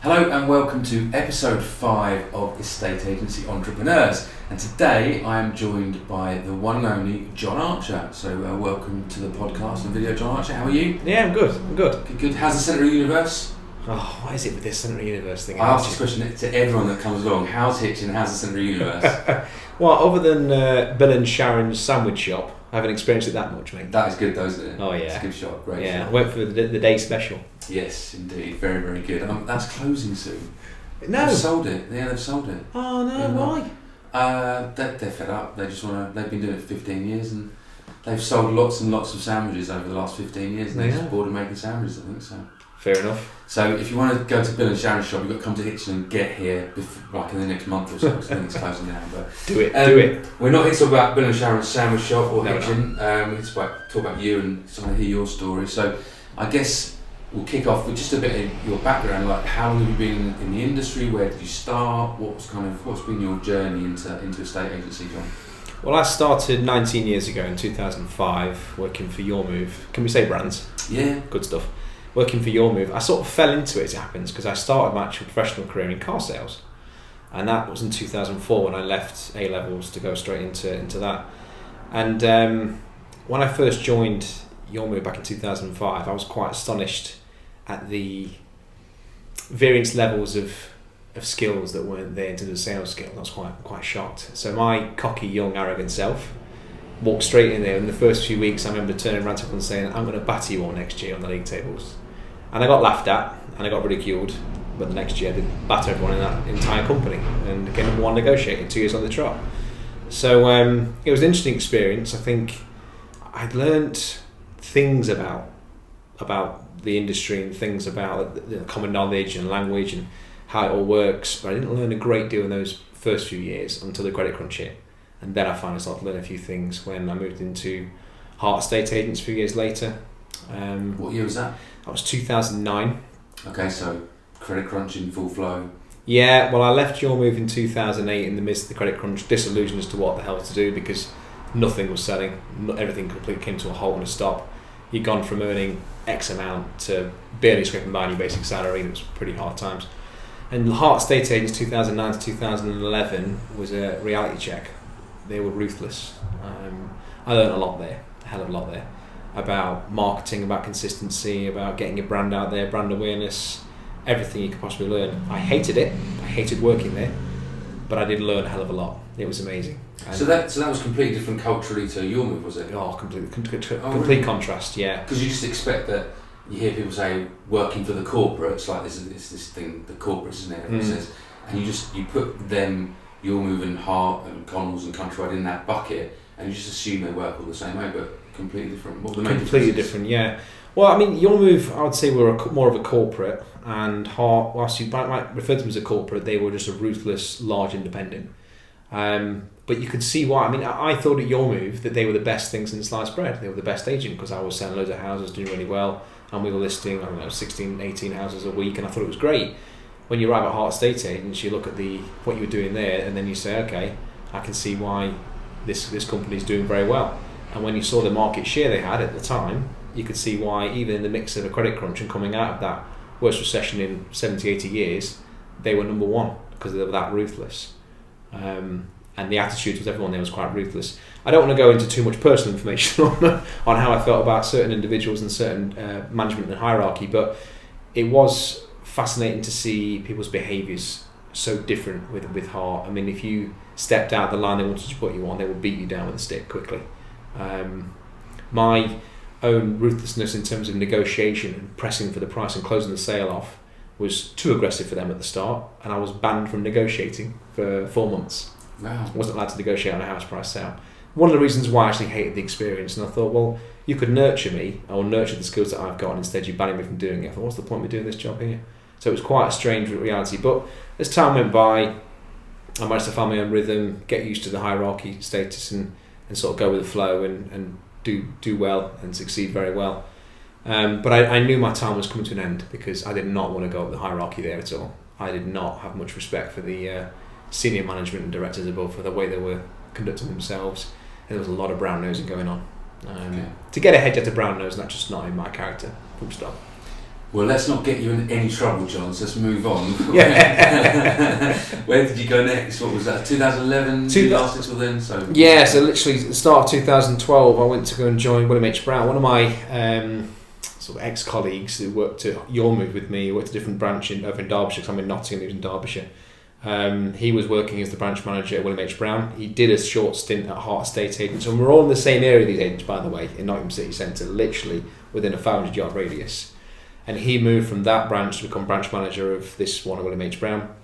Hello and welcome to episode 5 of Estate Agency Entrepreneurs, and today I am joined by the one and only Jon Archer. So welcome to the podcast and video, Jon Archer. How are you? Yeah, I'm good. Good. How's the Centre of the Universe? Oh, what is it with this Centre of the Universe thing? I ask this question to everyone that comes along. How's Hitch and how's the Centre of the Universe? Well, other than Bill and Sharon's sandwich shop, I haven't experienced it that much, mate. That is good though, isn't it? Oh yeah. It's a good shop, great shop. I went for the day special. Yes, indeed. Very, very good. That's closing soon. No. They've sold it. Yeah, they've sold it. Oh no, Yeah, why? They're fed up. They've been doing it for 15 years and they've sold lots and lots of sandwiches over the last 15 years and they're just bored of making sandwiches, I think so. Fair enough. So if you want to go to Bill and Sharon's shop, you've got to come to Hitchin and get here like in the next month or so, because I think it's closing down. But do it. We're not here to talk about Bill and Sharon's sandwich shop or Hitchin. No. We're here to talk about you and trying to hear your story. So I guess we'll kick off with just a bit of your background, like how long have you been in the industry, where did you start, what's been your journey into estate agency, Jon? Well, I started 19 years ago in 2005 working for Your Move. Can we say brands? Yeah. Good stuff. Working for Your Move. I sort of fell into it as it happens because I started my actual professional career in car sales. And that was in 2004 when I left A-levels to go straight into that. And when I first joined Your Move back in 2005, I was quite astonished at the various levels of skills that weren't there in terms of sales skill. I was quite shocked. So my cocky, young, arrogant self walked straight in there. In the first few weeks, I remember turning around to everyone and saying, "I'm going to batter you all next year on the league tables." And I got laughed at and I got ridiculed. But the next year, I did batter everyone in that entire company and get number one negotiator 2 years on the trot. So it was an interesting experience. I think I'd learnt things about the industry and things about the common knowledge and language and how it all works, but I didn't learn a great deal in those first few years until the credit crunch hit. And then I finally started to learn a few things when I moved into Hart Estate Agents a few years later. What year was that? That was 2009. Okay, so credit crunch in full flow. Yeah, well, I left Your Move in 2008 in the midst of the credit crunch, disillusioned as to what the hell to do because nothing was selling. Everything completely came to a halt and a stop. You'd gone from earning X amount to barely scraping by on your basic salary. It was pretty hard times. And Hart Estate Agents 2009 to 2011 was a reality check. They were ruthless. I learned a lot there, a hell of a lot there, about marketing, about consistency, about getting your brand out there, brand awareness, everything you could possibly learn. I hated it. I hated working there, but I did learn a hell of a lot. It was amazing. So that was completely different culturally to Your Move, was it? Oh, complete really? Contrast, yeah. Because you just expect that you hear people say working for the corporates, like this thing, the corporates, isn't it? Everyone says, and you put them, Your Move and Hart and Connells and Countrywide in that bucket, and you just assume they work all the same way, but completely different. What were the main completely different, yeah. Well, I mean, Your Move, I would say, were more of a corporate, and Hart, whilst you might refer to them as a corporate, they were just a ruthless, large independent. But you could see why. I mean, I thought at Your Move that they were the best thing since sliced bread. They were the best agent because I was selling loads of houses, doing really well, and we were listing, 16, 18 houses a week, and I thought it was great. When you arrive at Hart Estate Agents, you look at what you were doing there, and then you say, okay, I can see why this company's doing very well. And when you saw the market share they had at the time, you could see why, even in the mix of a credit crunch and coming out of that worst recession in 70, 80 years, they were number one because they were that ruthless. And the attitude was everyone there was quite ruthless. I don't want to go into too much personal information on how I felt about certain individuals and certain management and hierarchy, but it was fascinating to see people's behaviours so different with Hart. I mean, if you stepped out the line they wanted to put you on, they would beat you down with a stick quickly. My own ruthlessness in terms of negotiation and pressing for the price and closing the sale off was too aggressive for them at the start, and I was banned from negotiating for 4 months. Wow. I wasn't allowed to negotiate on a house price sale. One of the reasons why I actually hated the experience, and I thought, well, you could nurture me or nurture the skills that I've got, and instead you're banning me from doing it. I thought, what's the point of me doing this job here? So it was quite a strange reality. But as time went by, I managed to find my own rhythm, get used to the hierarchy status, and sort of go with the flow and do well and succeed very well. But I knew my time was coming to an end because I did not want to go up the hierarchy there at all. I did not have much respect for the senior management and directors above for the way they were conducting themselves. And there was a lot of brown nosing going on. To get ahead, you have to brown nose, and that's just not in my character. Full stop. Well, let's not get you in any trouble, John, so let's move on. Yeah. Where did you go next? What was that, 2011? You lasted till then? So literally the start of 2012 I went to go and join William H. Brown. One of my sort of ex-colleagues who worked at Your Move with me, worked at a different branch over in Derbyshire, because I'm in Nottingham, he was in Derbyshire. He was working as the branch manager at William H. Brown. He did a short stint at Hart Estate Agents, and we're all in the same area, these agents, by the way, in Nottingham City Centre, literally within a 500-yard radius. And he moved from that branch to become branch manager of this one at William H. Brown.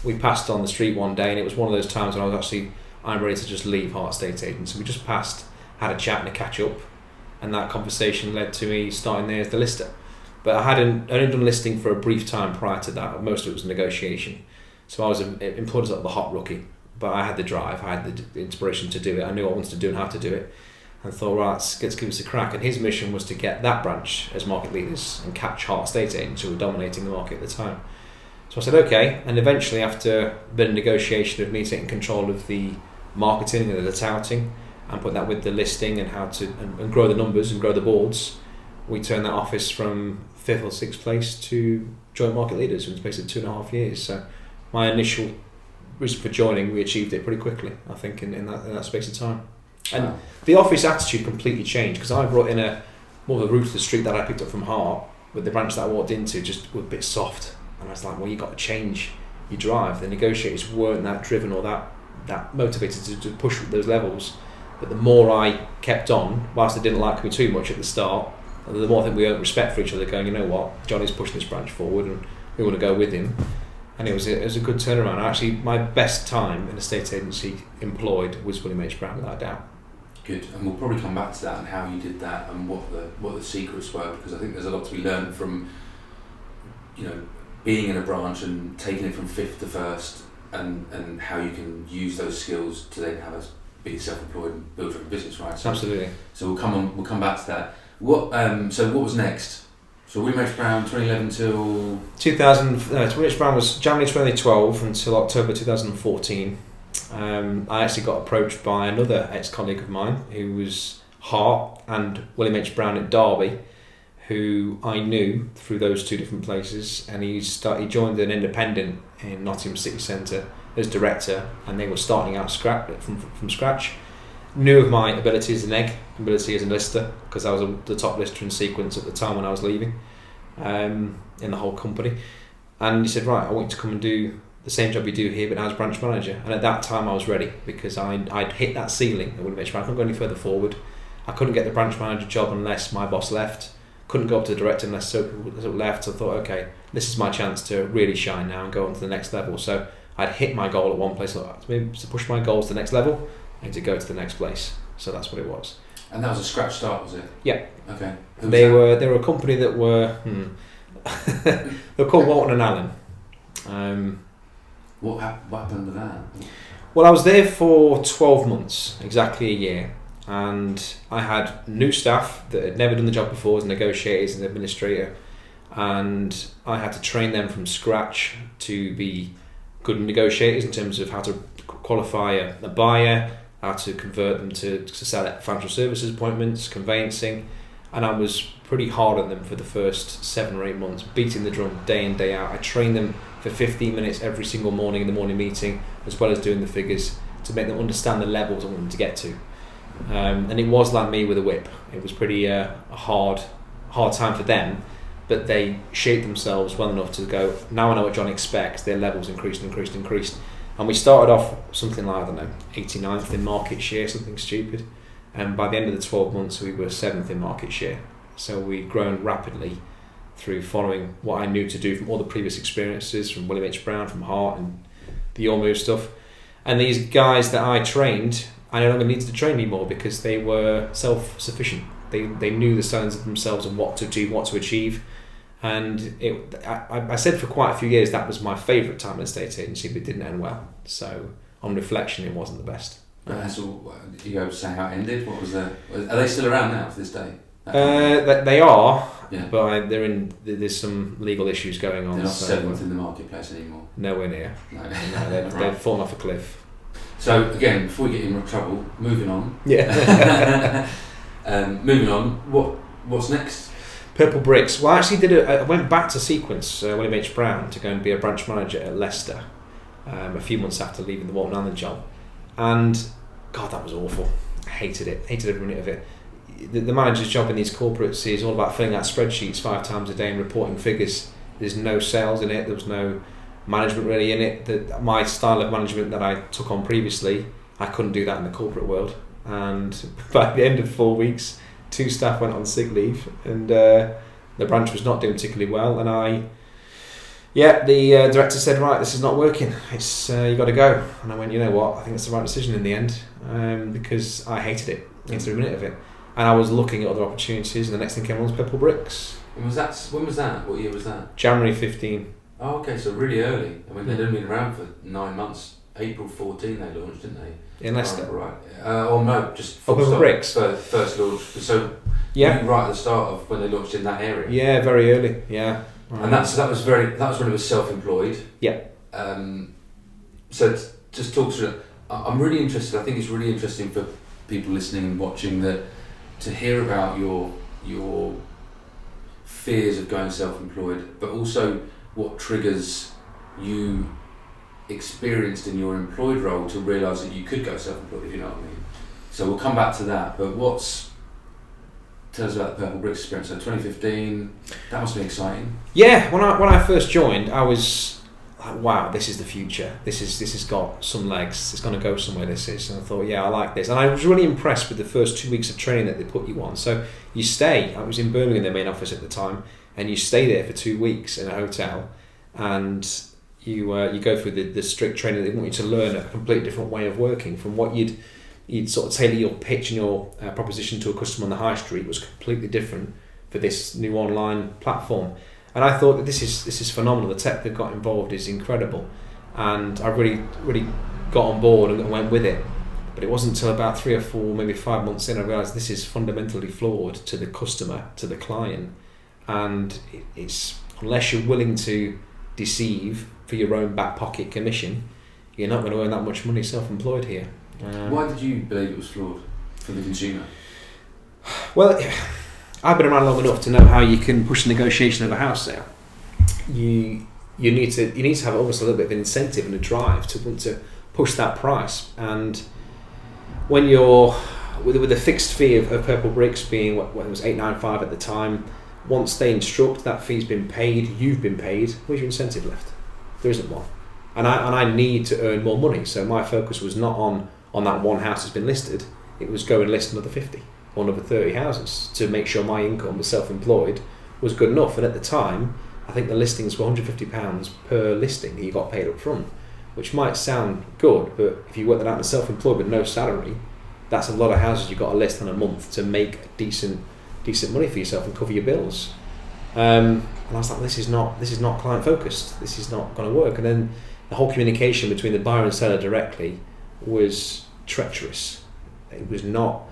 We passed on the street one day, and it was one of those times when I'm ready to just leave Hart Estate Agents. And we just passed, had a chat and a catch up, and that conversation led to me starting there as the lister. But I hadn't only done listing for a brief time prior to that. Most of it was negotiation. So I was employed as the hot rookie, but I had the drive, I had the inspiration to do it. I knew what I wanted to do and how to do it. And thought, right, let's give this a crack. And his mission was to get that branch as market leaders and catch Hart Estate Agents who were dominating the market at the time. So I said, okay. And eventually, after a bit of negotiation of me taking control of the marketing and the touting and put that with the listing and how to and grow the numbers and grow the boards, we turned that office from 5th or 6th place to joint market leaders in the space of 2.5 years. So my initial reason for joining, we achieved it pretty quickly, I think, in that space of time. And the office attitude completely changed, because I brought in more of a route to the street that I picked up from Hart, with the branch that I walked into just was a bit soft. And I was like, well, you've got to change your drive. The negotiators weren't that driven or that motivated to push those levels. But the more I kept on, whilst they didn't like me too much at the start, the more I think we earned respect for each other, going, you know what, Johnny's pushing this branch forward and we want to go with him. And it was a good turnaround. Actually, my best time in a estate agency employed was William H. Brown, without a doubt. Good, and we'll probably come back to that and how you did that and what the secrets were, because I think there's a lot to be learned from, being in a branch and taking it from 5th to 1st, and how you can use those skills to then be self-employed and build your own business, right? So, absolutely. So we'll come back to that. So what was next? So William H. Brown, 2011 till 2000. William H. Brown was January 2012 until October 2014. I actually got approached by another ex-colleague of mine who was Hart and William H. Brown at Derby, who I knew through those two different places, and he joined an independent in Nottingham City Centre as director, and they were starting out from scratch. Knew of my ability as ability as a lister, because I was the top lister in sequence at the time when I was leaving in the whole company. And he said, right, I want you to come and do the same job you do here, but as branch manager. And at that time I was ready, because I'd hit that ceiling at William H. Brown. I couldn't go any further forward. I couldn't get the branch manager job unless my boss left. Couldn't go up to the director unless so people left. So I thought, okay, this is my chance to really shine now and go on to the next level. So I'd hit my goal at one place. To push my goals to the next level and to go to the next place. So that's what it was. And that was a scratch start, was it? Yeah. Okay. They were a company that were they were called Walton and Allen. What happened with that? Well, I was there for 12 months, exactly a year, and I had new staff that had never done the job before as negotiators and administrator, and I had to train them from scratch to be good negotiators in terms of how to qualify a buyer, how to convert them to sell at financial services appointments, conveyancing, and I was pretty hard on them for the first 7 or 8 months, beating the drum day in, day out. I trained them for 15 minutes every single morning in the morning meeting, as well as doing the figures, to make them understand the levels I want them to get to. And it was like me with a whip. It was pretty a hard time for them, but they shaped themselves well enough to go, now I know what John expects. Their levels increased. And we started off something like, 89th in market share, something stupid. And by the end of the 12 months, we were 7th in market share. So we'd grown rapidly through following what I knew to do from all the previous experiences, from William H. Brown, from Hart, and the Your Move stuff. And these guys that I trained, I no longer needed to train anymore, because they were self-sufficient. They knew the signs of themselves and what to do, what to achieve. And I said for quite a few years that was my favourite time in estate agency, but it didn't end well. So on reflection, it wasn't the best. That's all. You able to say how it ended? What was are they still around now to this day? They are, yeah. But there's some legal issues going on. They're not so 7th in the marketplace anymore. Nowhere near. No, they've fallen off a cliff. So again, before we get in trouble, moving on. Yeah. Moving on. What's next? Purple Bricks. Well, I actually I went back to Sequence, William H. Brown, to go and be a branch manager at Leicester a few months after leaving the Walton Allen job. And, God, that was awful. I hated it. Hated every minute of it. The manager's job in these corporates is all about filling out spreadsheets 5 times a day and reporting figures. There's no sales in it. There was no management really in it. My style of management that I took on previously, I couldn't do that in the corporate world. And by the end of 4 weeks, 2 staff went on sick leave, and the branch was not doing particularly well. And the director said, right, this is not working. It's you got to go. And I went, you know what? I think it's the right decision in the end, because I hated it. Hated every minute of it. And I was looking at other opportunities, and the next thing came along was Purple Bricks. And when was that? What year was that? January 15. Oh, okay, so really early. I mean, they'd only been around for 9 months. April 14 they launched, didn't they? In Leicester. Right. No, just Purple Bricks. First launch. So yeah, right at the start of when they launched in that area. Yeah, very early. Yeah. And that was when it was self-employed. Yeah. So just talk through it. I'm really interested. I think it's really interesting for people listening and watching to hear about your fears of going self-employed, but also what triggers you experienced in your employed role to realise that you could go self-employed, if you know what I mean. So we'll come back to that, but tell us about the Purple Bricks experience. So 2015, that must be exciting. Yeah, when I first joined, I was like, wow, this is the future. This has got some legs. It's going to go somewhere, this is. And I thought, yeah, I like this. And I was really impressed with the first 2 weeks of training that they put you on. So you stay, I was in Birmingham, their main office at the time, and you stay there for 2 weeks in a hotel, and you go through the strict training. They want you to learn a completely different way of working from what you'd sort of tailor your pitch and your proposition to a customer on the high street was completely different for this new online platform. And I thought that this is phenomenal. The tech that got involved is incredible, and I really got on board and went with it. But it wasn't until about 3 or 4, maybe 5 months in, I realised this is fundamentally flawed to the customer, to the client, and it's unless you're willing to deceive for your own back pocket commission, you're not going to earn that much money self-employed here. Why did you believe it was flawed for the consumer? Well, I've been around long enough to know how you can push the negotiation of a house sale. You need to have almost a little bit of an incentive and a drive to want to push that price. And when you're with the fixed fee of Purple Bricks being what it was $895 at the time, once they instruct that fee's been paid, you've been paid. Where's your incentive left? There isn't one. And I need to earn more money. So my focus was not on that one house that's been listed. It was go and list another 50 or another 30 houses to make sure my income as self-employed was good enough. And at the time, I think the listings were £150 per listing that you got paid up front, which might sound good, but if you work that out as self-employed with no salary, that's a lot of houses you've got to list in a month to make decent money for yourself and cover your bills. And I was like, this is not client focused. This is not going to work. And then the whole communication between the buyer and seller directly was treacherous. It was not.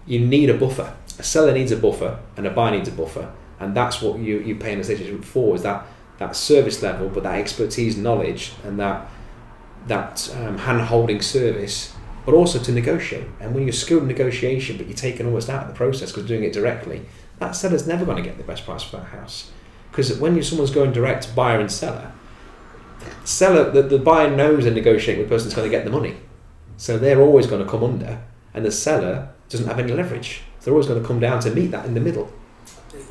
You need a buffer. A seller needs a buffer, and a buyer needs a buffer, and that's what you pay an estate agent for. Is that service level, but that expertise, knowledge, and that hand-holding service, but also to negotiate. And when you're skilled in negotiation, but you're taken almost out of the process because doing it directly, that seller's never going to get the best price for that house. Because when someone's going direct, buyer and seller, the buyer knows and negotiating with the person that's going to get the money. So they're always going to come under, and the seller doesn't have any leverage. So they're always going to come down to meet that in the middle.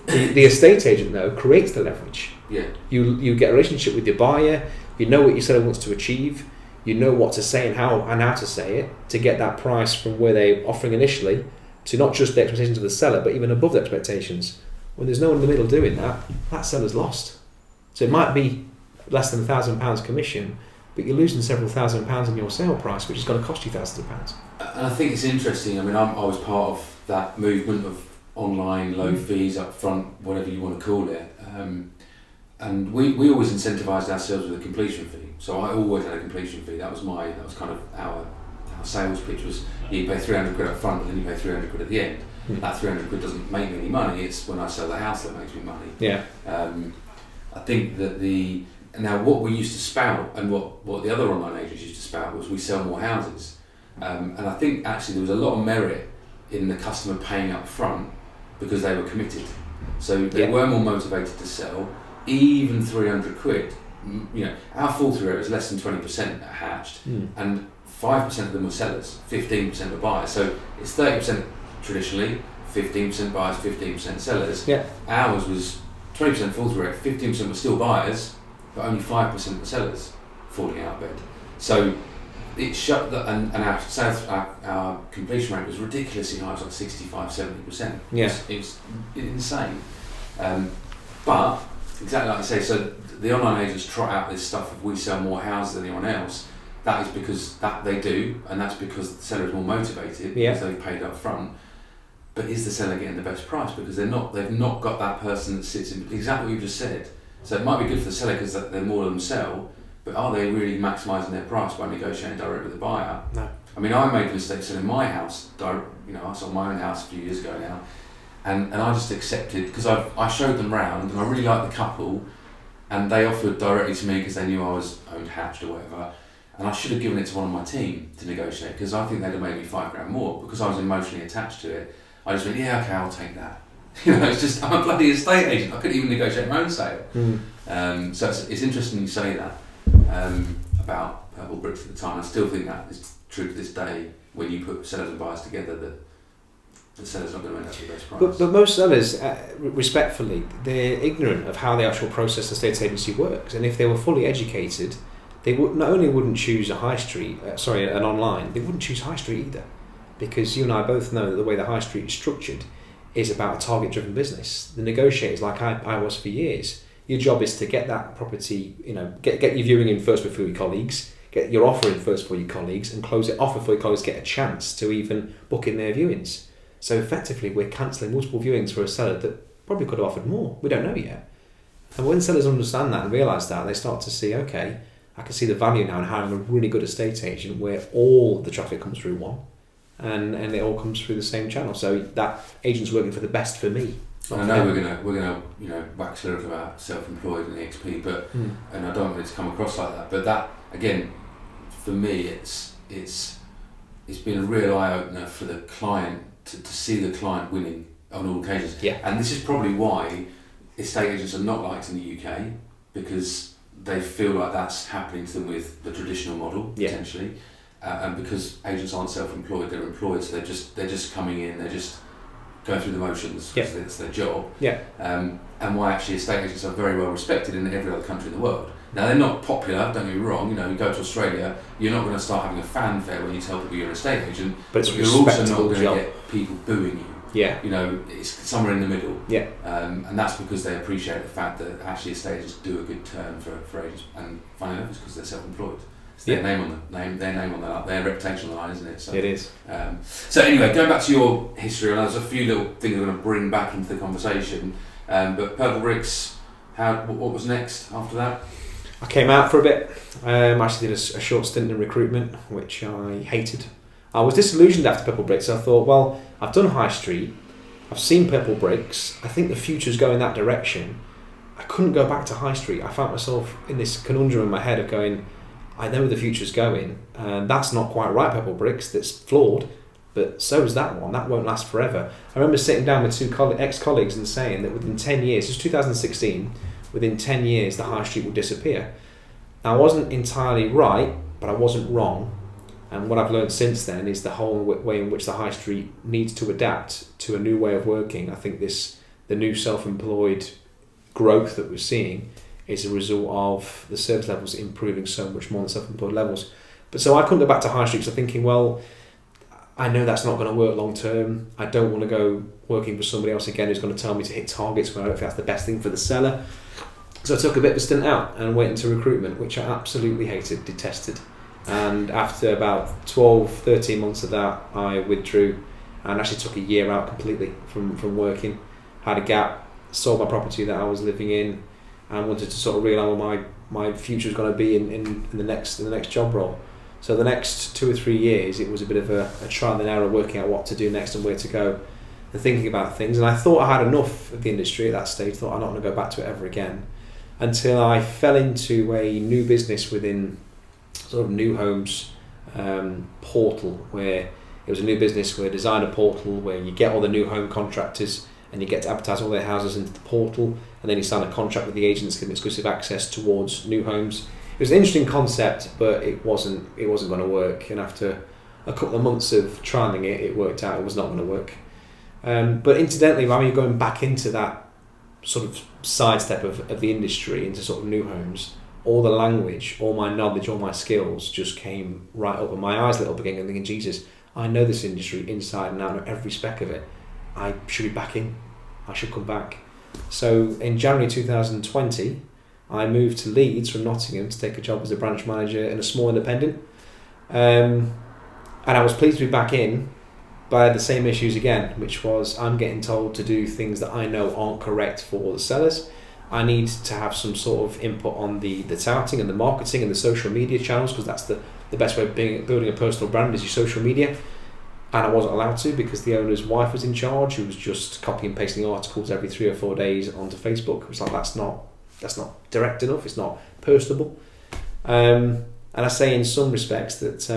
The estate agent, though, creates the leverage. Yeah. You get a relationship with your buyer, you know what your seller wants to achieve, you know what to say and how to say it to get that price from where they're offering initially to not just the expectations of the seller, but even above the expectations. When there's no one in the middle doing that, that seller's lost. So it might be less than £1,000 commission, but you're losing several £1,000s in your sale price, which is going to cost you thousands of pounds. And I think it's interesting. I mean, I was part of that movement of online low fees up front, whatever you want to call it. And we always incentivised ourselves with a completion fee. So I always had a completion fee. That was kind of our sales pitch was you pay 300 quid up front and then you pay 300 quid at the end. That 300 quid doesn't make me any money. It's when I sell the house that makes me money. Yeah. I think that now what we used to spout and what the other online agents used to spout was we sell more houses. And I think actually there was a lot of merit in the customer paying up front because they were committed. So they were more motivated to sell, even 300 quid. You know, our fall-through rate was less than 20% at Hatched, and 5% of them were sellers, 15% were buyers. So it's 30% traditionally, 15% buyers, 15% sellers. Yeah. Ours was 20% fall-through rate, 15% were still buyers, but only 5% were sellers falling out of bed. So it shut the, and our completion rate was ridiculously high. It was like 65-70%. Yeah. It was insane. But exactly like you say, so the online agents trot out this stuff of we sell more houses than anyone else. That is because that they do, and that's because the seller is more motivated because they've paid up front. But is the seller getting the best price? Because they've not got that person that sits in exactly what you just said. So it might be good for the seller because they're more of them sell, but are they really maximising their price by negotiating direct with the buyer? No. I mean, I made the mistake selling my house. I sold my own house a few years ago now, and I just accepted because I showed them round and I really liked the couple, and they offered directly to me because they knew I was owned Hatched or whatever. And I should have given it to one of my team to negotiate because I think they'd have made me $5,000 more because I was emotionally attached to it. I just went, yeah, okay, I'll take that. It's just, I'm a bloody estate agent. I couldn't even negotiate my own sale. So it's interesting you say that about Purple Bricks at the time. I still think that is true to this day when you put sellers and buyers together, that the seller's not going to end up with the best price. But most sellers, respectfully, they're ignorant of how the actual process of estate agency works. And if they were fully educated, they would not only wouldn't choose an online, they wouldn't choose high street either, because you and I both know that the way the high street is structured is about a target-driven business. The negotiators, like I was for years, your job is to get that property, get your viewing in first before your colleagues, get your offer in first before your colleagues, and close it off before your colleagues get a chance to even book in their viewings. So effectively, we're cancelling multiple viewings for a seller that probably could have offered more. We don't know yet. And when sellers understand that and realise that, they start to see, okay, I can see the value now in having a really good estate agent where all the traffic comes through one, and it all comes through the same channel. So that agent's working for the best for me. I know we're gonna wax lyrical about self-employed and eXp, but and I don't want it to come across like that. But that again, for me, it's been a real eye opener for the client to see the client winning on all occasions. Yeah. And this is probably why estate agents are not liked in the UK, because they feel like that's happening to them with the traditional model potentially, and because agents aren't self-employed, they're employed, so they're just coming in, they're just going through the motions because it's their job. Yeah. And why actually estate agents are very well respected in every other country in the world. Now they're not popular, don't get me wrong. You go to Australia, you're not going to start having a fanfare when you tell people you're an estate agent, but you're also not going to get people booing you. Yeah. It's somewhere in the middle. Yeah. And that's because they appreciate the fact that actually estate agents do a good turn for agents, and funny enough, it's because they're self-employed. It's their name on their reputation on the line, isn't it? So, it is. So anyway, going back to your history, and there's a few little things I'm going to bring back into the conversation. But Purple Bricks, what was next after that? I came out for a bit. I actually did a short stint in recruitment, which I hated. I was disillusioned after Purple Bricks. I thought, well, I've done High Street, I've seen Purple Bricks, I think the future's going that direction. I couldn't go back to High Street. I found myself in this conundrum in my head of going, I know where the future's going, and that's not quite right, Purple Bricks, that's flawed, but so is that one. That won't last forever. I remember sitting down with two ex-colleagues and saying that within 10 years, it was 2016, within 10 years the High Street would disappear. Now, I wasn't entirely right, but I wasn't wrong. And what I've learned since then is the whole way in which the High Street needs to adapt to a new way of working. I think the new self-employed growth that we're seeing is a result of the service levels improving so much more than self-employed levels. But so I couldn't go back to High Street because I'm thinking, well, I know that's not going to work long term. I don't want to go working for somebody else again who's going to tell me to hit targets when I don't think that's the best thing for the seller. So I took a bit of a stint out and went into recruitment, which I absolutely hated, detested. And after about 12, 13 months of that, I withdrew and actually took a year out completely from working. Had a gap, sold my property that I was living in, and wanted to sort of realise what my future was going to be in the next job role. So the next 2 or 3 years, it was a bit of a trial and error, working out what to do next and where to go, and thinking about things. And I thought I had enough of the industry at that stage. Thought I'm not going to go back to it ever again, until I fell into a new business within sort of new homes portal, where it was a new business, where designer portal, where you get all the new home contractors and you get to advertise all their houses into the portal, and then you sign a contract with the agents getting exclusive access towards new homes. It was an interesting concept, but it wasn't going to work. And after a couple of months of trialing it, it worked out it was not going to work. But incidentally, while you're going back into that sort of sidestep of the industry into sort of new homes, all the language, all my knowledge, all my skills just came right up, and my eyes lit up again, and thinking, Jesus, I know this industry inside and out, I know every speck of it. I should be back in. I should come back. So in January 2020, I moved to Leeds from Nottingham to take a job as a branch manager in a small independent. And I was pleased to be back in, but I had the same issues again, which was I'm getting told to do things that I know aren't correct for the sellers. I need to have some sort of input on the touting and the marketing and the social media channels, because that's the best way of building a personal brand is your social media. And I wasn't allowed to because the owner's wife was in charge, who was just copying and pasting articles every 3 or 4 days onto Facebook. It was like, that's not direct enough, it's not personable. And I say in some respects that,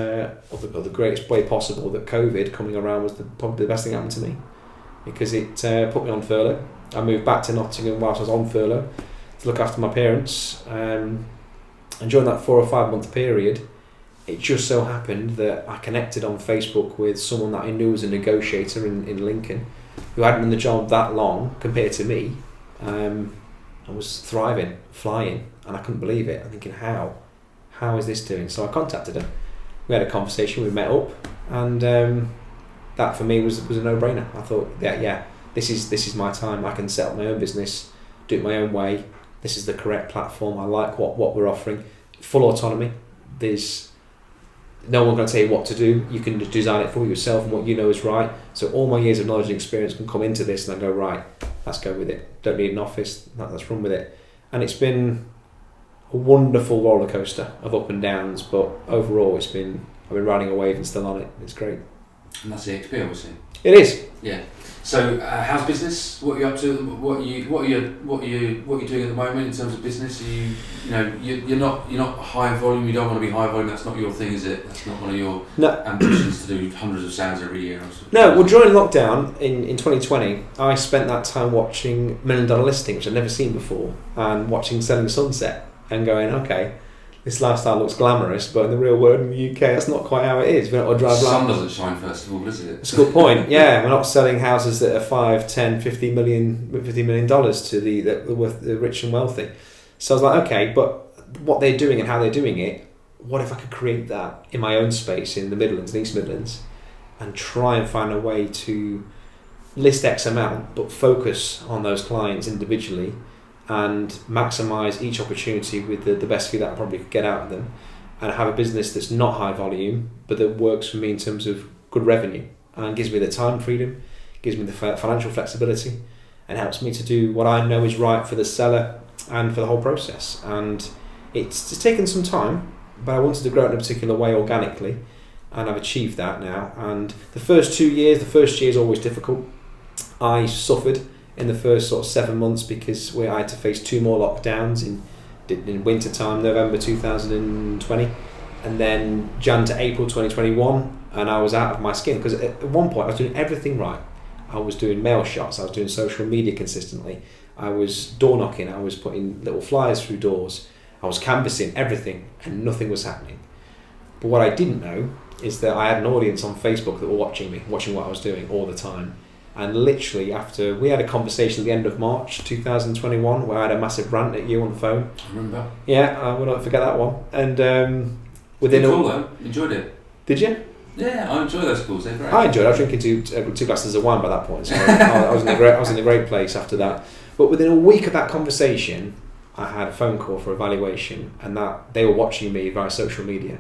of the greatest way possible, that COVID coming around was probably the best thing that happened to me, because it put me on furlough. I moved back to Nottingham whilst I was on furlough to look after my parents. And during that 4 or 5 month period, it just so happened that I connected on Facebook with someone that I knew was a negotiator in Lincoln, who hadn't done the job that long compared to me. I was thriving, flying, and I couldn't believe it. I'm thinking, how is this doing? So I contacted him. We had a conversation, we met up, and that for me was a no-brainer. I thought, yeah, this is my time. I can set up my own business, do it my own way. This is the correct platform. I like what we're offering. Full autonomy. There's no one going to tell you what to do. You can just design it for yourself and what you know is right. So all my years of knowledge and experience can come into this, and I go, right, let's go with it. Don't need an office, let's run with it. And it's been a wonderful roller coaster of up and downs, but overall I've been riding a wave and still on it. It's great. And that's eXp, obviously. It is. Yeah. So, how's business? What are you up to? What are you doing at the moment in terms of business? You're not high volume. You don't want to be high volume. That's not your thing, is it? That's not one of your ambitions to do hundreds of sales every year. No. Well, during lockdown in 2020, I spent that time watching $1 Million Listing, which I'd never seen before, and watching Selling Sunset, and going, okay, this lifestyle looks glamorous, but in the real world in the UK, that's not quite how it is. We're not drive. The sun doesn't shine first of all, does it? That's a good point. Yeah, we're not selling houses that are 5, 10, $50 million to the rich and wealthy. So I was like, okay, but what they're doing and how they're doing it, what if I could create that in my own space in the Midlands and East Midlands, and try and find a way to list X amount, but focus on those clients individually, and maximise each opportunity with the best fee that I probably could get out of them, and have a business that's not high volume but that works for me in terms of good revenue and gives me the time freedom, gives me the financial flexibility, and helps me to do what I know is right for the seller and for the whole process. And it's taken some time, but I wanted to grow it in a particular way organically, and I've achieved that now. And the first year is always difficult. I suffered in the first sort of 7 months because I had to face 2 more lockdowns in winter time, November 2020, and then Jan to April 2021, and I was out of my skin because at one point I was doing everything right. I was doing mail shots, I was doing social media consistently, I was door knocking, I was putting little flyers through doors, I was canvassing everything, and nothing was happening. But what I didn't know is that I had an audience on Facebook that were watching what I was doing all the time. And literally after we had a conversation at the end of March 2021 where I had a massive rant at you on the phone. I remember. Yeah, I will not forget that one. And within cool though. Enjoyed it. Did you? Yeah, I enjoy those calls. They're great. I enjoyed it. I was drinking two glasses of wine by that point, so I was in a great place after that. But within a week of that conversation, I had a phone call for evaluation, and that they were watching me via social media,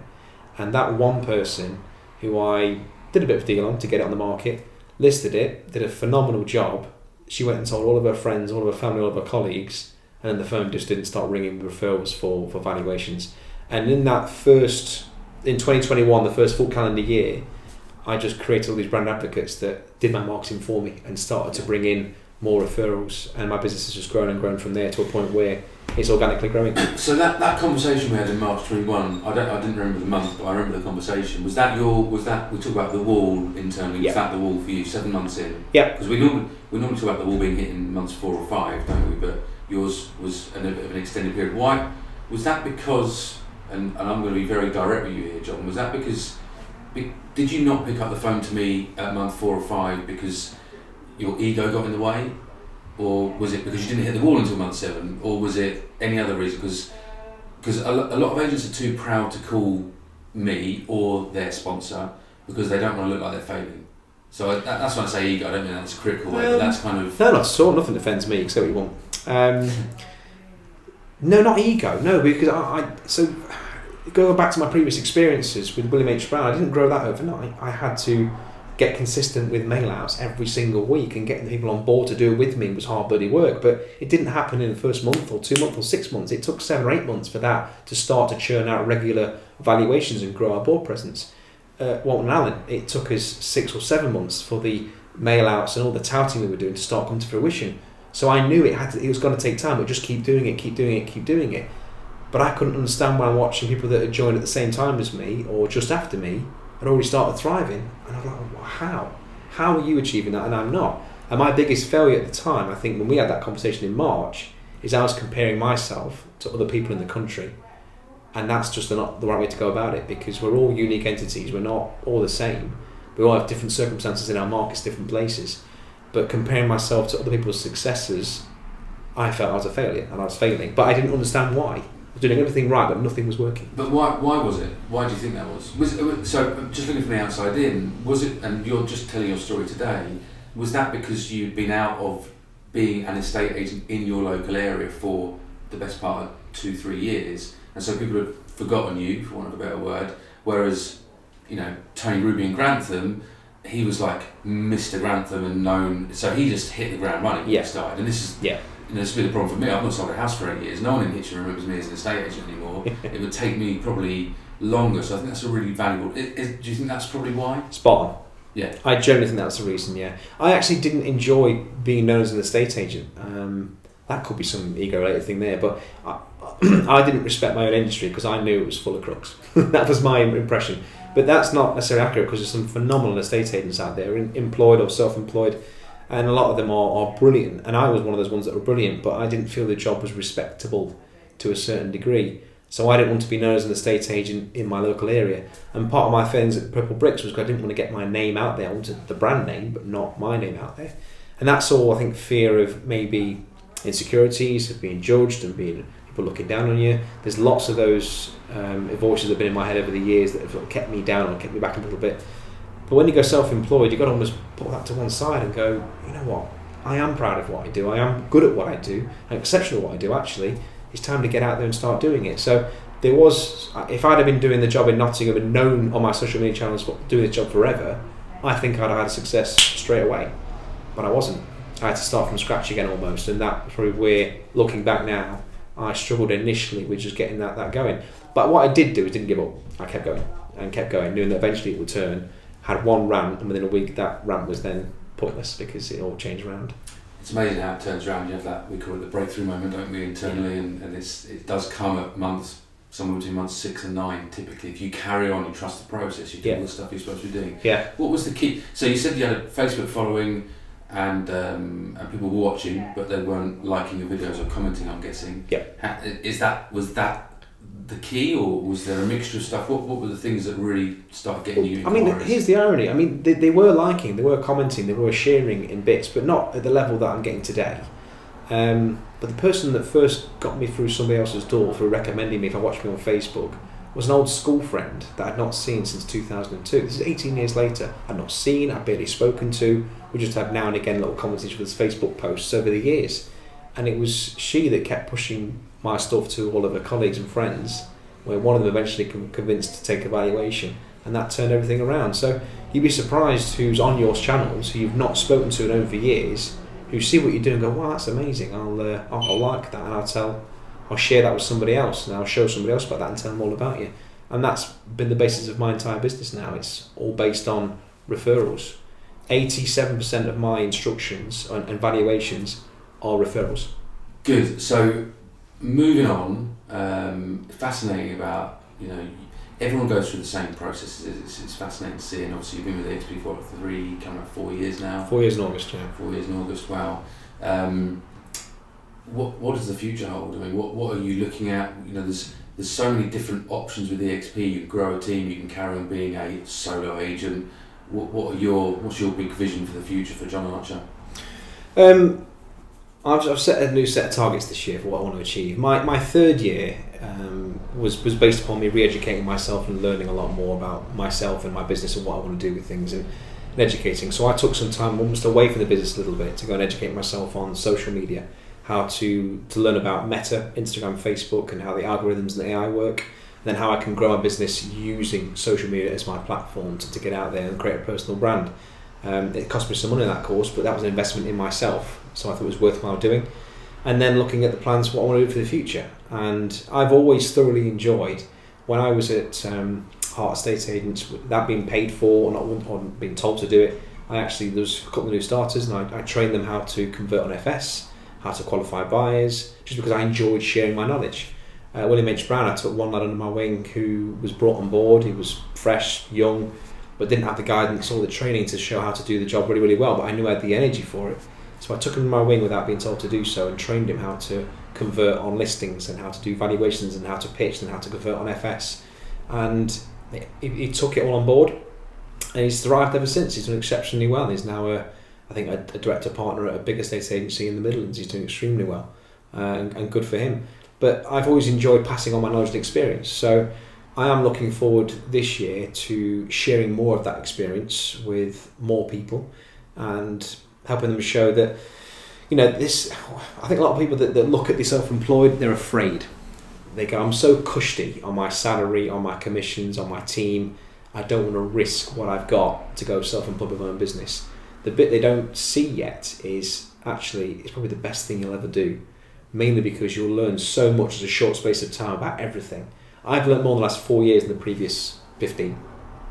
and that one person who I did a bit of a deal on to get it on the market, listed it, did a phenomenal job. She went and told all of her friends, all of her family, all of her colleagues, and then the phone just didn't start ringing with referrals for valuations. And in 2021, the first full calendar year, I just created all these brand advocates that did my marketing for me and started to bring in more referrals, and my business has just grown and grown from there to a point where it's organically growing. So that conversation we had in March 21, I didn't remember the month, but I remember the conversation. Was that we talk about the wall internally? Was that the wall for you 7 months in? Yeah. Because we normally talk about the wall being hit in months 4 or 5, don't we? But yours was a bit of an extended period. Why was that? Because, and I'm going to be very direct with you here, John. Was that because did you not pick up the phone to me at month 4 or 5 because your ego got in the way? Or was it because you didn't hit the wall until month 7? Or was it any other reason? Because a lot of agents are too proud to call me or their sponsor because they don't want to look like they're failing. So that's when I say ego. I don't mean that's a critical way, but that's kind of... No, not at all. Nothing offends me. Say what you want. No, not ego. No, because so going back to my previous experiences with William H. Brown, I didn't grow that overnight. I had to get consistent with mail outs every single week, and getting people on board to do it with me was hard bloody work. But it didn't happen in the first month or 2 months or 6 months. It took 7 or 8 months for that to start to churn out regular valuations and grow our board presence. Walton Allen, it took us 6 or 7 months for the mail outs and all the touting we were doing to start coming to fruition. So I knew it was going to take time, but just keep doing it. But I couldn't understand when I'm watching people that had joined at the same time as me or just after me had already started thriving, and I'm like, well, how are you achieving that and I'm not? And my biggest failure at the time, I think when we had that conversation in March, is I was comparing myself to other people in the country, and that's just not the right way to go about it, because we're all unique entities, we're not all the same, we all have different circumstances in our markets, different places. But comparing myself to other people's successes, I felt I was a failure and I was failing, but I didn't understand why. I was doing everything right, but nothing was working. But why was it? Why do you think that was? So, just looking from the outside in, was it, and you're just telling your story today, was that because you'd been out of being an estate agent in your local area for the best part of 2-3 years, and so people had forgotten you, for want of a better word, whereas, Tony Ruby in Grantham, he was like Mr. Grantham and known, so he just hit the ground running when he started, and this is... This has been a problem for me. I've not sold a house for 8 years. No one in Hitchin remembers me as an estate agent anymore. It would take me probably longer, so I think that's a really valuable... do you think that's probably why? Spot on. Yeah. I generally think that's the reason, yeah. I actually didn't enjoy being known as an estate agent. That could be some ego-related thing there, but I didn't respect my own industry because I knew it was full of crooks. That was my impression. But that's not necessarily accurate, because there's some phenomenal estate agents out there, employed or self-employed, and a lot of them are brilliant, and I was one of those ones that were brilliant, but I didn't feel the job was respectable to a certain degree, so I didn't want to be known as an estate agent in my local area. And part of my things at Purple Bricks was because I didn't want to get my name out there. I wanted the brand name, but not my name out there. And that's all, I think, fear of maybe insecurities, of being judged and being people looking down on you. There's lots of those voices that have been in my head over the years that have kept me down or kept me back a little bit. But when you go self-employed, you've got to almost put that to one side and go, you know what, I am proud of what I do, I am good at what I do, I'm exceptional at what I do actually, it's time to get out there and start doing it. So there was, if I'd have been doing the job in Nottingham and known on my social media channels for doing this job forever, I think I'd have had success straight away. But I wasn't. I had to start from scratch again almost, and that's probably where, looking back now, I struggled initially with just getting that going. But what I did do is didn't give up. I kept going, knowing that eventually it would turn. Had one rant, and within a week that rant was then pointless because it all changed around. It's amazing how it turns around. You have that, we call it the breakthrough moment, don't we, internally, and it does come at months, somewhere between months 6 and 9 typically. If you carry on, you trust the process, you do all the stuff you're supposed to be doing. Yeah. What was the key? So you said you had a Facebook following and people were watching, but they weren't liking your videos or commenting, I'm guessing. Yeah. Was that the key, or was there a mixture of stuff? What were the things that really started getting you inquiries? I mean, here's the irony. I mean, they were liking, they were commenting, they were sharing in bits, but not at the level that I'm getting today. But the person that first got me through somebody else's door for recommending me if I watched me on Facebook was an old school friend that I'd not seen since 2002. This is 18 years later. I'd not seen, I'd barely spoken to. We just had now and again little comments with his Facebook posts over the years. And it was she that kept pushing my stuff to all of her colleagues and friends, where one of them eventually convinced to take a valuation, and that turned everything around. So you'd be surprised who's on your channels, who you've not spoken to and known for years, who see what you do and go, wow, that's amazing, I'll like that, and I'll share that with somebody else, and I'll show somebody else about that and tell them all about you. And that's been the basis of my entire business now. It's all based on referrals. 87% of my instructions and valuations are referrals. Good. So moving on, fascinating about, everyone goes through the same processes. It's fascinating to see, and obviously you've been with eXp for 4 years now. 4 years in August, yeah. 4 years in August, wow. What does the future hold? I mean, what are you looking at? There's so many different options with eXp. You can grow a team, you can carry on being a solo agent. What's your big vision for the future for Jon Archer? I've set a new set of targets this year for what I want to achieve. My third year was based upon me re-educating myself and learning a lot more about myself and my business and what I want to do with things and educating. So I took some time almost away from the business a little bit to go and educate myself on social media, how to learn about Meta, Instagram, Facebook, and how the algorithms and the AI work, and then how I can grow my business using social media as my platform to get out there and create a personal brand. It cost me some money in that course, but that was an investment in myself, so I thought it was worthwhile doing. And then looking at the plans for what I want to do for the future. And I've always thoroughly enjoyed, when I was at Hart Estate Agents, without being paid for or being told to do it, there was a couple of new starters, and I trained them how to convert on FS, how to qualify buyers, just because I enjoyed sharing my knowledge. William H. Brown, I took one lad under my wing who was brought on board. He was fresh, young, but didn't have the guidance or the training to show how to do the job really, really well, but I knew I had the energy for it. So I took him in my wing without being told to do so and trained him how to convert on listings and how to do valuations and how to pitch and how to convert on FS. And he took it all on board, and he's thrived ever since. He's done exceptionally well. He's now a director partner at a big estate agency in the Midlands. He's doing extremely well, and good for him. But I've always enjoyed passing on my knowledge and experience. So I am looking forward this year to sharing more of that experience with more people and helping them show that, I think a lot of people that look at the self-employed, they're afraid. They go, I'm so cushy on my salary, on my commissions, on my team, I don't want to risk what I've got to go self-employed with my own business. The bit they don't see yet is actually it's probably the best thing you'll ever do, mainly because you'll learn so much in a short space of time about everything. I've learned more in the last 4 years than the previous 15.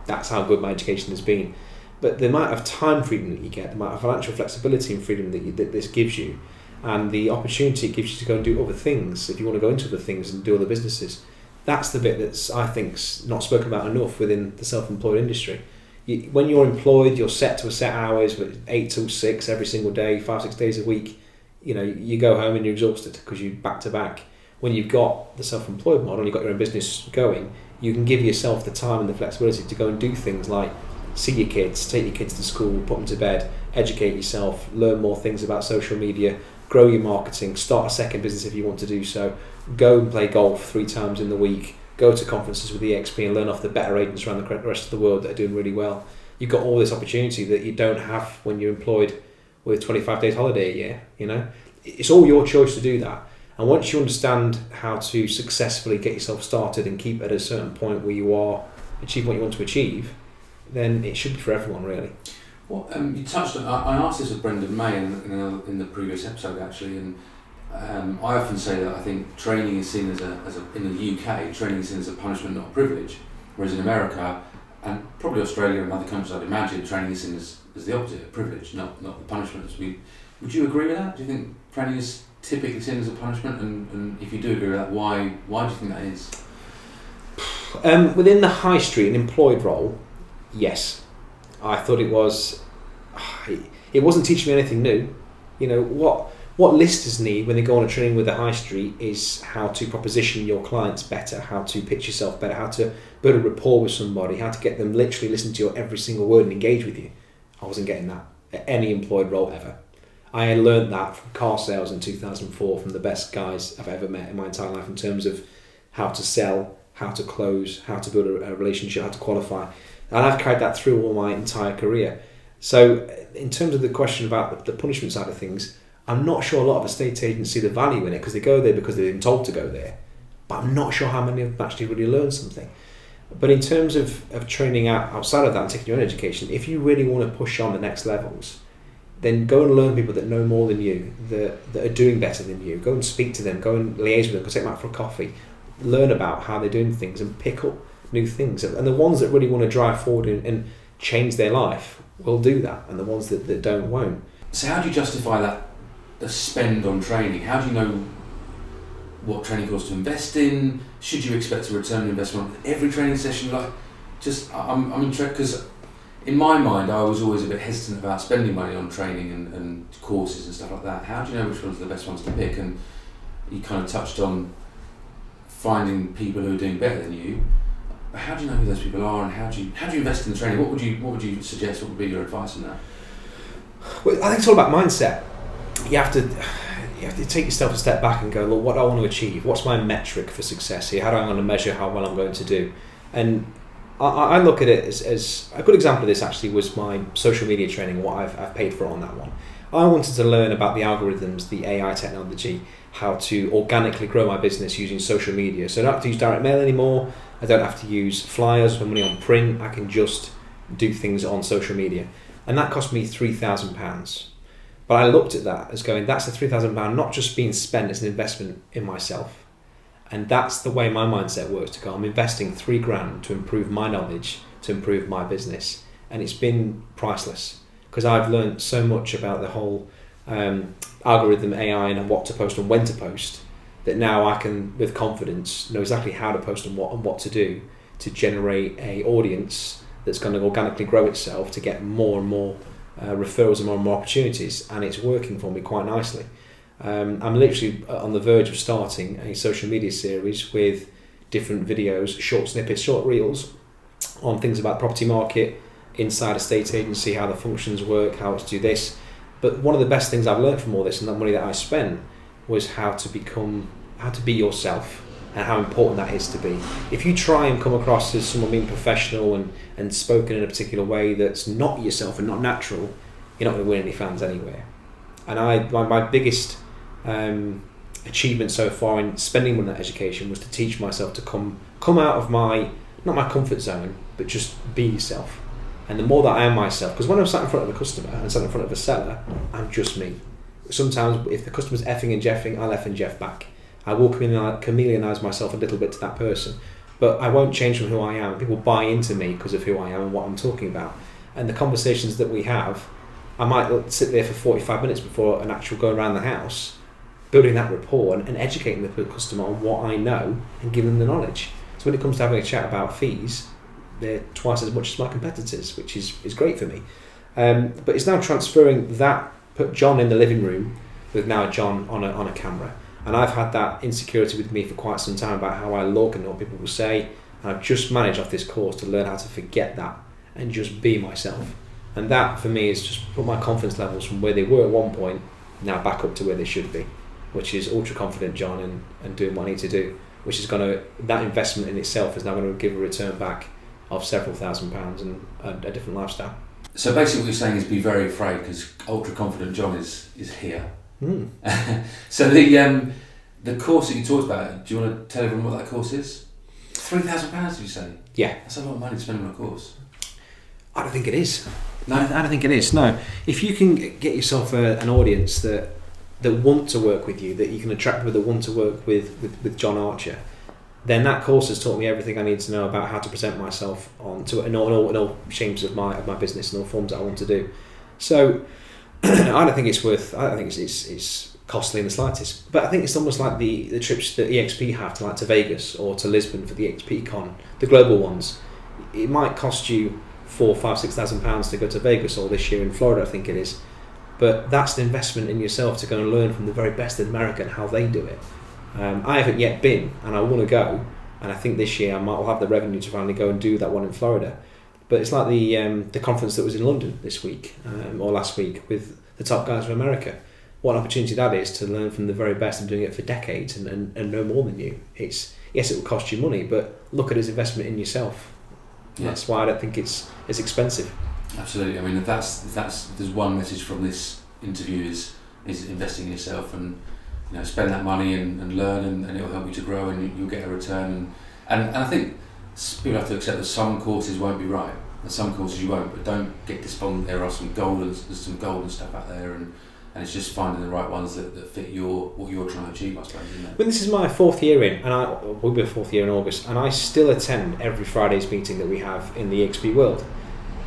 That's how good my education has been. But the amount of time freedom that you get, the amount of financial flexibility and freedom that this gives you, and the opportunity it gives you to go and do other things, if you want to go into other things and do other businesses, that's the bit that's, I think, not spoken about enough within the self-employed industry. When you're employed, you're set to a set hours, 8 till 6 every single day, 5-6 days a week. You go home and you're exhausted because you're back to back. When you've got the self-employed model, you've got your own business going, you can give yourself the time and the flexibility to go and do things like see your kids, take your kids to school, put them to bed, educate yourself, learn more things about social media, grow your marketing, start a second business if you want to do so, go and play golf 3 times in the week, go to conferences with eXp and learn off the better agents around the rest of the world that are doing really well. You've got all this opportunity that you don't have when you're employed with 25 days holiday a year. It's all your choice to do that. And once you understand how to successfully get yourself started and keep at a certain point where you are achieving what you want to achieve, then it should be for everyone, really. Well, you touched on, I asked this with Brendan May in the previous episode actually, and I often say that I think training is seen as a in the UK, training is seen as a punishment, not a privilege, whereas in America and probably Australia and other countries, I'd imagine training is seen as the opposite, a privilege, not the punishment. Would you agree with that? Do you think training is typically seen as a punishment, and if you do agree with that, why do you think that is? Within the high street, an employed role, yes. I thought it wasn't teaching me anything new. What listers need when they go on a training with the high street is how to proposition your clients better, how to pitch yourself better, how to build a rapport with somebody, how to get them literally listen to your every single word and engage with you. I wasn't getting that at any employed role ever. I had learned that from car sales in 2004 from the best guys I've ever met in my entire life in terms of how to sell, how to close, how to build a relationship, how to qualify. And I've carried that through all my entire career. So in terms of the question about the punishment side of things, I'm not sure a lot of estate agents see the value in it because they go there because they've been told to go there. But I'm not sure how many have actually really learned something. But in terms of training outside of that and taking your own education, if you really want to push on the next levels, then go and learn people that know more than you, that are doing better than you. Go and speak to them, go and liaise with them, go take them out for a coffee. Learn about how they're doing things and pick up new things. And the ones that really want to drive forward and change their life will do that, and the ones that don't won't. So how do you justify that, the spend on training? How do you know what training course to invest in? Should you expect a return on investment on every training session? Like, I'm interested because in my mind I was always a bit hesitant about spending money on training and courses and stuff like that. How do you know which ones are the best ones to pick? And you kind of touched on finding people who are doing better than you. How do you know who those people are, and how do you invest in the training? What would you suggest? What would be your advice on that? Well, I think it's all about mindset. You have to take yourself a step back and go, look, what do I want to achieve? What's my metric for success here? How do I want to measure how well I'm going to do? And I look at it as a good example of this actually was my social media training, what I've paid for on that one. I wanted to learn about the algorithms, the AI technology, how to organically grow my business using social media. So I don't have to use direct mail anymore. I don't have to use flyers or money on print. I can just do things on social media. And that cost me £3,000. But I looked at that as going, that's the £3,000 not just being spent as an investment in myself. And that's the way my mindset works, to go, I'm investing £3,000 to improve my knowledge, to improve my business. And it's been priceless because I've learned so much about the whole algorithm, AI, and what to post and when to post, that now I can, with confidence, know exactly how to post and what to do to generate a audience that's going to organically grow itself to get more and more referrals and more opportunities, and it's working for me quite nicely. I'm literally on the verge of starting a social media series with different videos, short snippets, short reels on things about property market, inside a state agency, how the functions work, how to do this. But one of the best things I've learned from all this and that money that I spent was how to be yourself and how important that is to be. If you try and come across as someone being professional and spoken in a particular way that's not yourself and not natural, you're not going to win any fans anywhere. And my biggest achievement so far in spending on that education was to teach myself to come out of not my comfort zone, but just be yourself. And the more that I am myself, because when I'm sat in front of a customer and sat in front of a seller, I'm just me. Sometimes if the customer's effing and jeffing, I'll eff and jeff back. I will chameleonize myself a little bit to that person, but I won't change from who I am. People buy into me because of who I am and what I'm talking about. And the conversations that we have, I might sit there for 45 minutes before an actual go around the house, building that rapport and educating the customer on what I know and giving them the knowledge. So when it comes to having a chat about fees, they're twice as much as my competitors, which is great for me. But it's now transferring that, put John in the living room with now John on a camera. And I've had that insecurity with me for quite some time about how I look and what people will say. And I've just managed off this course to learn how to forget that and just be myself. And that for me is just put my confidence levels from where they were at one point now back up to where they should be, which is ultra confident John and doing what I need to do, which is that investment in itself is now going to give a return back of several £1,000s and a different lifestyle. So basically what you're saying is be very afraid because ultra confident John is here. So the course that you talked about, do you want to tell everyone what that course is? £3,000 did you say? Yeah. That's a lot of money to spend on a course. I don't think it is. No, I don't think it is. No. If you can get yourself an audience that want to work with you, that you can attract with, that want to work with Jon Archer, then that course has taught me everything I need to know about how to present myself in all shapes of my business and all forms that I want to do. So I don't think it's costly in the slightest. But I think it's almost like the trips that eXp have to Vegas or to Lisbon for the eXp con, the global ones. It might cost you £4,000-6,000 to go to Vegas, or this year in Florida I think it is. But that's the investment in yourself to go and learn from the very best in America and how they do it. I haven't yet been, and I want to go, and I think this year I'll have the revenue to finally go and do that one in Florida. But it's like the conference that was in London this week or last week with the top guys from America. What an opportunity that is to learn from the very best and doing it for decades and know more than you. Yes, it will cost you money, but look at it as investment in yourself. Yeah. That's why I don't think it's expensive. Absolutely. I mean, if there's one message from this interview is investing in yourself and spend that money and learn and it will help you to grow and you'll get a return. And I think people have to accept that some courses won't be right and some courses you won't, but don't get despondent. There are some golden stuff out there and it's just finding the right ones that fit what you're trying to achieve, I suppose, isn't it? Well, this is my 4th year in, and we'll be a 4th year in August, and I still attend every Friday's meeting that we have in the eXp world.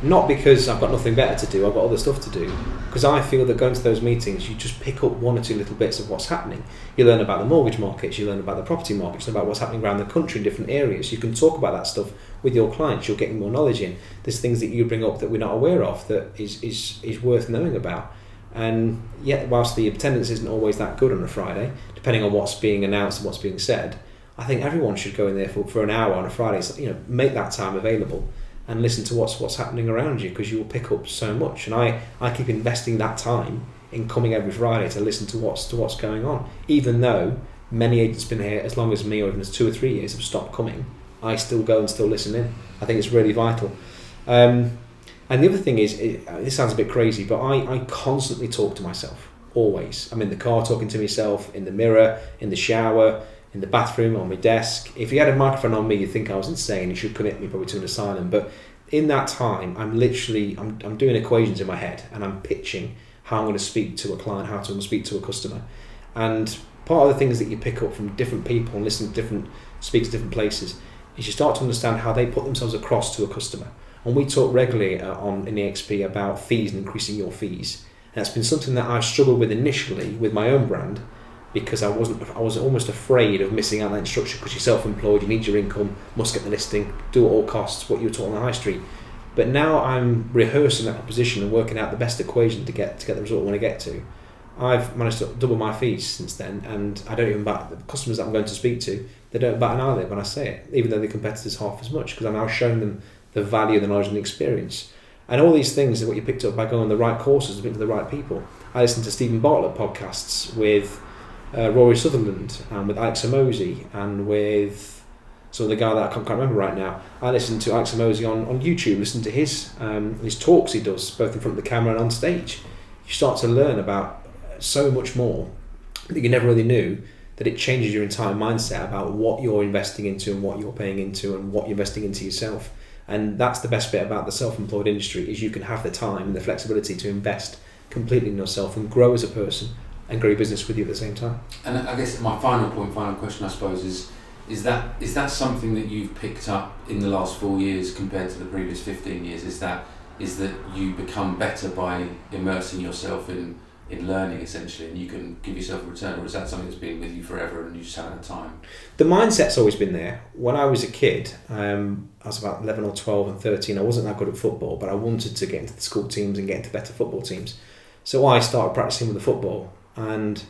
Not because I've got nothing better to do, I've got other stuff to do. Because I feel that going to those meetings, you just pick up one or two little bits of what's happening. You learn about the mortgage markets, you learn about the property markets, you learn about what's happening around the country in different areas. You can talk about that stuff with your clients, you're getting more knowledge in. There's things that you bring up that we're not aware of that is worth knowing about. And yet, whilst the attendance isn't always that good on a Friday, depending on what's being announced and what's being said, I think everyone should go in there for an hour on a Friday. So, make that time available and listen to what's happening around you, because you will pick up so much. And I keep investing that time in coming every Friday to listen to what's going on. Even though many agents been here as long as me, or even as 2 or 3 years, have stopped coming, I still go and still listen in. I think it's really vital. And the other thing is, this sounds a bit crazy, but I constantly talk to myself, always. I'm in the car talking to myself, in the mirror, in the shower, in the bathroom, on my desk. If you had a microphone on me, you'd think I was insane. You should commit me probably to an asylum. But in that time, I'm doing equations in my head, and I'm pitching how I'm going to speak to a client, how I'm going to speak to a customer. And part of the things that you pick up from different people and listen to speak to different places is you start to understand how they put themselves across to a customer. And we talk regularly in eXp about fees and increasing your fees. And that's been something that I've struggled with initially with my own brand, because I was almost afraid of missing out on that instruction, because you're self-employed, you need your income, must get the listing, do at all costs, what you were taught on the high street. But now I'm rehearsing that proposition and working out the best equation to get the result I want to get to. I've managed to double my fees since then, and I don't even bat, the customers that I'm going to speak to, they don't bat an eyelid when I say it, even though the competitors half as much, because I'm now showing them the value, the knowledge and the experience. And all these things are what you picked up by going on the right courses, speaking to the right people. I listen to Stephen Bartlett podcasts with Rory Sutherland and with Alex Amosi and with the guy that I can't remember right now. I listen to Alex Amosi on YouTube, listen to his talks he does, both in front of the camera and on stage. You start to learn about so much more that you never really knew, that it changes your entire mindset about what you're investing into and what you're paying into and what you're investing into yourself. And that's the best bit about the self-employed industry, is you can have the time and the flexibility to invest completely in yourself and grow as a person and grow your business with you at the same time. And I guess my final question, I suppose, is that something that you've picked up in the last 4 years compared to the previous 15 years? Is that you become better by immersing yourself in learning, essentially, and you can give yourself a return, or is that something that's been with you forever and you just haven't had time? The mindset's always been there. When I was a kid, I was about 11 or 12 and 13, I wasn't that good at football, but I wanted to get into the school teams and get into better football teams. So I started practicing with the football, and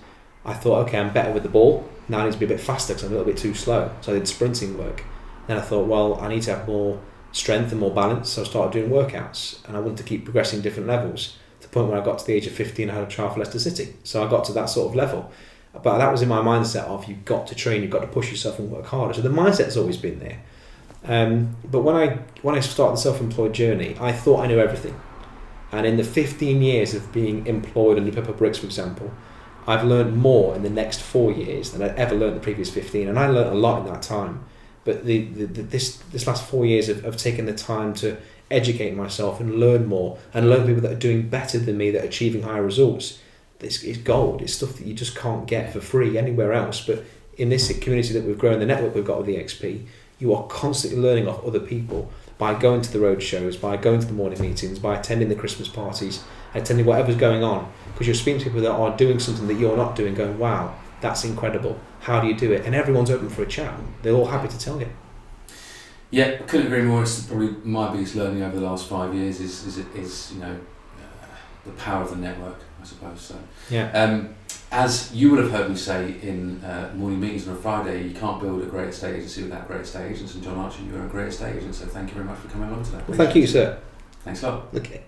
I thought, okay, I'm better with the ball. Now I need to be a bit faster because I'm a little bit too slow. So I did sprinting work. Then I thought, well, I need to have more strength and more balance. So I started doing workouts, and I wanted to keep progressing different levels. To the point where I got to the age of 15, I had a trial for Leicester City. So I got to that sort of level. But that was in my mindset of, you've got to train, you've got to push yourself and work harder. So the mindset's always been there. But when I started the self-employed journey, I thought I knew everything. And in the 15 years of being employed under Pepper Bricks, for example, I've learned more in the next 4 years than I'd ever learned the previous 15, and I learned a lot in that time. But this last 4 years of taking the time to educate myself and learn more, and learn people that are doing better than me, that are achieving higher results, this is gold. It's stuff that you just can't get for free anywhere else. But in this community that we've grown, the network we've got with eXp, you are constantly learning off other people by going to the road shows, by going to the morning meetings, by attending the Christmas parties, attending whatever's going on, because you're speaking to people that are doing something that you're not doing, going, wow, that's incredible, how do you do it? And everyone's open for a chat. They're all happy to tell you. Yeah, couldn't agree more. It's probably my biggest learning over the last 5 years is the power of the network, I suppose. So yeah. As you would have heard me say in morning meetings on a Friday, you can't build a great estate agency without great estate agents, and Jon Archer, you are a great estate agent, so thank you very much for coming along today. Well, thank you, sir. Thanks a lot. Okay.